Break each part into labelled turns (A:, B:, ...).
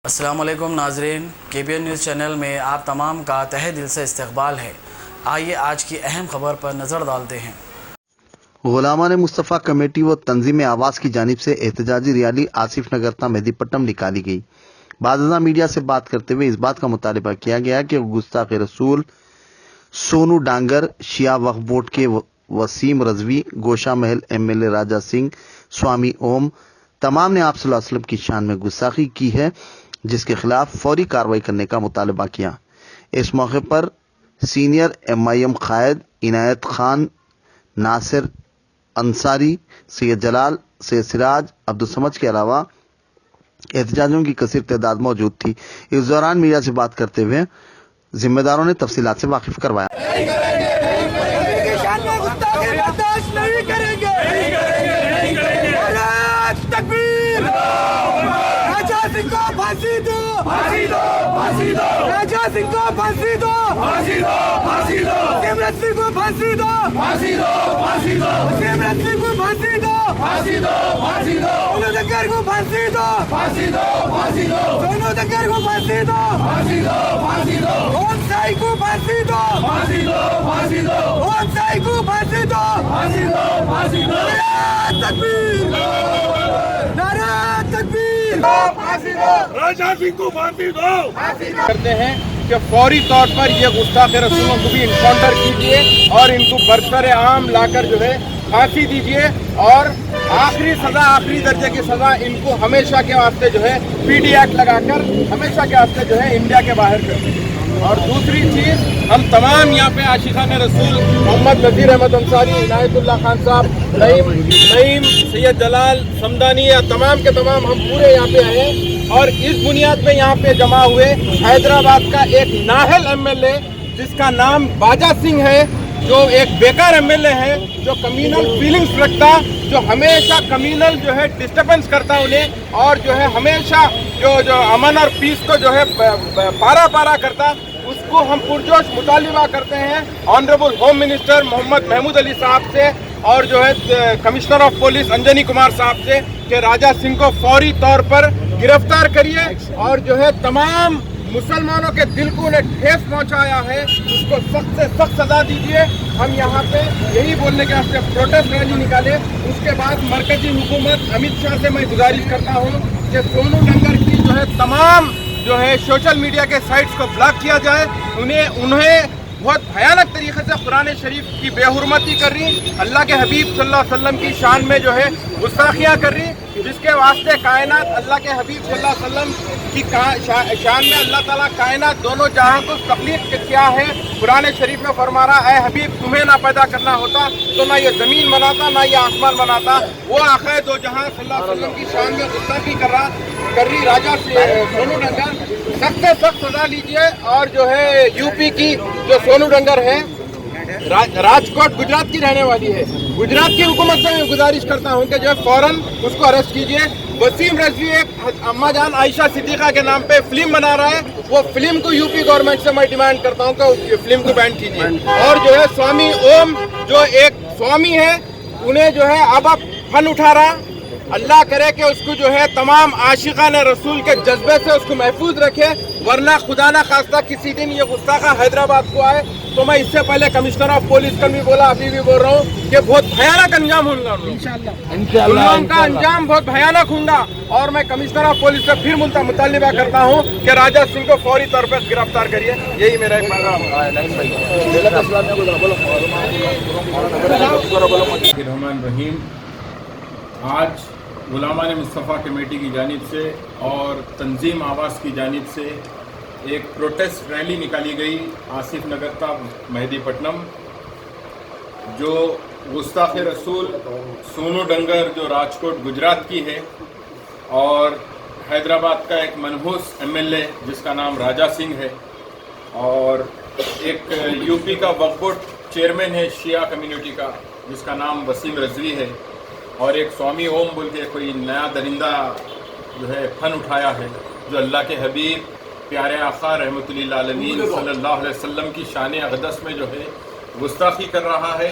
A: السلام علیکم ناظرین، KPN نیوز چینل میں آپ تمام کا تہہ دل سے استقبال ہے۔ آئیے آج کی اہم خبر پر نظر ڈالتے ہیں۔
B: غلامان مصطفیٰ کمیٹی و تنظیم آواز کی جانب سے احتجاجی ریلی آصف نگر تا مہدی پٹنم نکالی گئی۔ بعد ازاں میڈیا سے بات کرتے ہوئے اس بات کا مطالبہ کیا گیا کہ گستاخ رسول سونو ڈانگر، شیعہ وقف بورڈ کے وسیم رضوی، گوشہ محل MLA راجہ سنگھ، سوامی اوم تمام نے آپ صلی اللہ علیہ وسلم کی شان میں گستاخی کی ہے، جس کے خلاف فوری کارروائی کرنے کا مطالبہ کیا۔ اس موقع پر سینئر MIM قائد عنایت خان، ناصر انصاری، سید جلال، سید سراج، عبدالسمد کے علاوہ احتجاجیوں کی کثیر تعداد موجود تھی۔ اس دوران میڈیا سے بات کرتے ہوئے ذمہ داروں نے تفصیلات سے واقف کروایا۔
C: راجہ سنگھ کو پھانسی دو، سمرت سنگھ کو پھانسی دو، سمرت سنگھ کو پھانسی دو، سونو ڈنگر کو پھانسی دو، سونو ڈنگر کو پھانسی دو، اوم سائی کو پھانسی دو، اوم سائی کو پھانسی دو، نعرہ تکبیر، نعرہ تکبیر،
D: راجہ سنگھ کو پھانسی دو۔
E: کرتے ہیں کہ فوری طور پر یہ گستاخ رسولوں کو بھی انکاؤنٹر کیجیے اور ان کو برسر عام لا کر جو ہے پھانسی دیجیے، اور آخری سزا، آخری درجے کی سزا ان کو ہمیشہ کے واسطے جو ہے PD ایکٹ لگا کر ہمیشہ کے واسطے جو ہے انڈیا کے باہر کر دیں۔ اور دوسری چیز، ہم تمام یہاں پہ عاشقان رسول محمد نذیر احمد انصاری، عنایت اللہ خان صاحب، نعیم، سید جلال سمدانی، تمام کے تمام ہم پورے یہاں پہ آئے ہیں، اور اس بنیاد پہ یہاں پہ جمع ہوئے حیدرآباد کا ایک نااہل MLA جس کا نام باجا سنگھ ہے، جو ایک بیکار MLA ہے، جو کمیونل فیلنگز رکھتا، جو ہمیشہ کمیونل جو ہے ڈسٹربنس کرتا انہیں، اور جو ہے ہمیشہ جو امن اور پیس کو جو ہے پارا کرتا، اس کو ہم پرجوش مطالبہ کرتے ہیں آنریبل ہوم منسٹر محمد محمود علی صاحب سے، اور جو ہے commissioner of police Anjani Kumar صاحب سے، کہ راجہ سنگھ کو فوری طور پر گرفتار کریے، اور جو ہے تمام مسلمانوں کے دل کو انہیں ٹھیس پہنچایا ہے اس کو سخت سے سخت سزا دیجیے۔ ہم یہاں پہ یہی بولنے کے واسطے پروٹیسٹ ریلی نکالے۔ اس کے بعد مرکزی حکومت امت شاہ سے میں گزارش کرتا ہوں کہ سونو ڈنگر کی جو ہے تمام جو ہے سوشل میڈیا کے سائٹس کو بلاک کیا جائے۔ انہیں بہت بھیانک طریقے سے قرآن شریف کی بے حرمتی کر رہی، اللہ کے حبیب صلی اللہ علیہ وسلم کی شان میں جو ہے گستاخیاں کر رہی، جس کے واسطے کائنات اللہ کے حبیب صلی اللہ علیہ وسلم کی شان میں اللہ تعالیٰ کائنات دونوں جہاں کو تخلیق کیا ہے۔ قرآن شریف میں فرما رہا، اے حبیب تمہیں نہ پیدا کرنا ہوتا تو نہ یہ زمین بناتا نہ یہ آسمان بناتا۔ وہ آخر دو جہاں صلی اللہ علیہ وسلم کی شان میں گستاخی کر رہی راجہ سونو ڈنگر، سخت سے سخت سزا لیجیے۔ اور جو ہے UP کی جو سونو ڈنگر ہے، راجکوٹ گجرات کی رہنے والی ہے، گجرات کی حکومت سے میں گزارش کرتا ہوں کہ جو ہے فوراً اس کو اریسٹ کیجیے۔ وسیم رضوی ایک اماں جان عائشہ صدیقہ کے نام پہ فلم بنا رہا ہے، وہ فلم کو UP گورنمنٹ سے میں ڈیمانڈ کرتا ہوں کہ اس فلم کو بین کیجیے۔ اور جو ہے سوامی اوم جو ایک سوامی ہے، انہیں جو ہے اب فن اٹھا رہا، اللہ کرے کہ اس کو جو ہے تمام عاشقان رسول کے جذبے سے اس کو محفوظ رکھے، ورنہ خدا نہ خواستہ کسی دن یہ گستاخہ حیدرآباد کو آئے تو میں اس سے پہلے کمشنر آف پولیس کا بھی بولا، ابھی بھی بول رہا ہوں کہ بہت بھیانک انجام ہوگا، ان کا انجام بہت بھیانک ہوگا۔ اور میں کمشنر آف پولیس سے پھر مطالبہ کرتا ہوں کہ راجہ سنگھ کو فوری طور پر گرفتار کریے۔ یہی میرا ایک پیغام ہے۔
D: الرحمن الرحیم، آج غلامان مصطفیٰ کمیٹی کی جانب سے اور تنظیم آواز کی جانب سے ایک پروٹیسٹ ریلی نکالی گئی آصف نگر تا مہدی پٹنم، جو گستاخ رسول سونو ڈنگر جو راجکوٹ گجرات کی ہے، اور حیدرآباد کا ایک منحوس MLA جس کا نام راجہ سنگھ ہے، اور ایک UP کا وقف بورڈ چیئرمین ہے شیعہ کمیونٹی کا جس کا نام وسیم رضوی ہے، اور ایک سوامی اوم بول کے کوئی نیا درندہ جو ہے فن اٹھایا ہے، جو اللہ کے حبیب پیارے آقا رحمۃ للعالمین صلی اللہ علیہ وسلم کی شان اقدس میں جو ہے گستاخی کر رہا ہے۔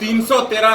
D: 313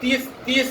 D: 30